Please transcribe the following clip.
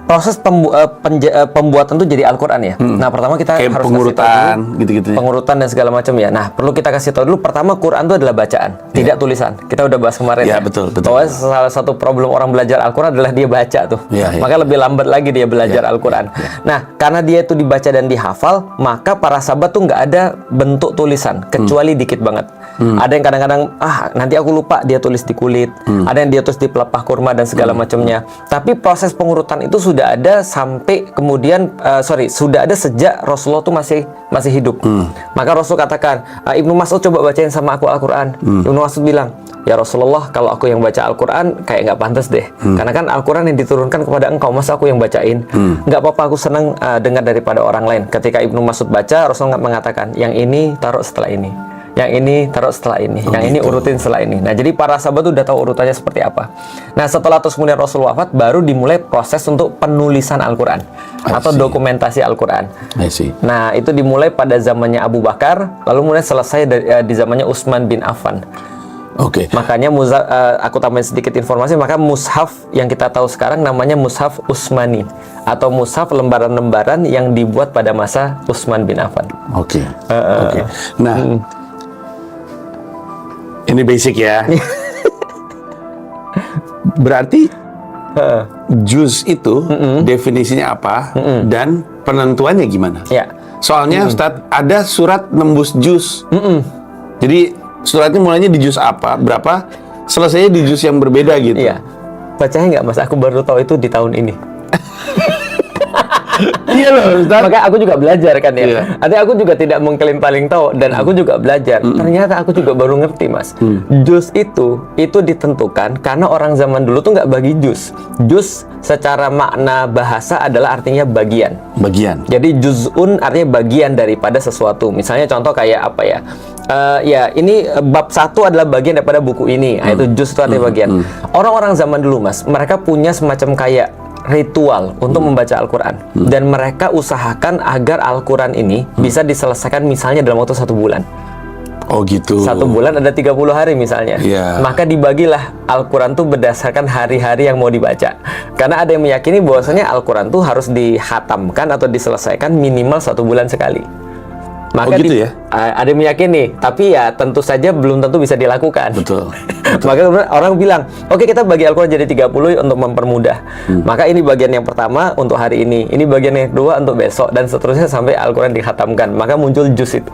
proses pembuatan tuh jadi Al-Quran ya. Nah, pertama kita Kayak harus pengurutan, gitu-gitu ya. pengurutan dan segala macam ya. Nah, perlu kita kasih tahu dulu. Pertama, Quran itu adalah bacaan, tidak tulisan. Kita udah bahas kemarin. Ya, betul. Bahwa salah satu problem orang belajar Al-Quran adalah dia baca tuh. Maka lebih lambat lagi dia belajar Al-Quran. Nah, karena dia itu dibaca dan dihafal, maka para sahabat tuh nggak ada bentuk tulisan, kecuali dikit banget. Ada yang kadang-kadang, nanti aku lupa dia tulis di kulit. Ada yang dia tulis di pelepah kurma dan segala macamnya. Tapi proses pengurutan itu sudah ada sampai kemudian sudah ada sejak Rasulullah tuh masih hidup. Maka Rasul katakan, Ibnu Mas'ud coba bacain sama aku Al-Quran. Ibnu Mas'ud bilang, ya Rasulullah, kalau aku yang baca Al-Quran kayak nggak pantas deh. Karena kan Al-Quran yang diturunkan kepada engkau, masa aku yang bacain? Nggak apa-apa, aku senang dengar daripada orang lain. Ketika Ibnu Mas'ud baca, Rasul mengatakan, yang ini taruh setelah ini, yang ini taruh setelah ini, yang ini urutin setelah ini. Nah, jadi para sahabat udah tahu urutannya seperti apa. Nah, setelah terus kemudian Rasul wafat, baru dimulai proses untuk penulisan Al-Quran atau dokumentasi Al-Quran. Nah, itu dimulai pada zamannya Abu Bakar, lalu mulai selesai di zamannya Utsman bin Affan. Makanya aku tambahin sedikit informasi, maka mushaf yang kita tahu sekarang namanya mushaf Utsmani atau mushaf lembaran-lembaran yang dibuat pada masa Utsman bin Affan. Nah, ini basic ya. Berarti juz itu definisinya apa dan penentuannya gimana? Soalnya Ustadz, ada surat nembus juz. Jadi suratnya mulainya di juz apa, berapa, selesainya di juz yang berbeda gitu. Bacanya nggak Mas? Aku baru tahu itu di tahun ini. Iya loh, Ustaz. Maka aku juga belajar kan ya. Artinya aku juga tidak mengklaim paling tahu, dan aku juga belajar. Ternyata aku juga baru ngerti, Mas. Juz itu ditentukan karena orang zaman dulu tuh nggak bagi juz. Juz secara makna bahasa adalah artinya bagian. Jadi juz'un artinya bagian daripada sesuatu. Misalnya contoh kayak apa ya? Ini bab 1 adalah bagian daripada buku ini. Itu juz itu artinya bagian. Orang-orang zaman dulu, Mas, mereka punya semacam kayak ritual untuk membaca Al-Quran, dan mereka usahakan agar Al-Quran ini bisa diselesaikan misalnya dalam waktu 1 bulan. 1 bulan ada 30 hari misalnya. Maka dibagilah Al-Quran tuh berdasarkan hari-hari yang mau dibaca. Karena ada yang meyakini bahwasanya Al-Quran tuh harus dihatamkan atau diselesaikan minimal 1 bulan sekali. Maka ada yang meyakini, tapi ya tentu saja belum tentu bisa dilakukan. Maka orang bilang, oke, kita bagi Al-Quran jadi 30 untuk mempermudah. Maka ini bagian yang pertama untuk hari ini bagian yang kedua untuk besok, dan seterusnya sampai Al-Quran dikhatamkan. Maka muncul juz itu.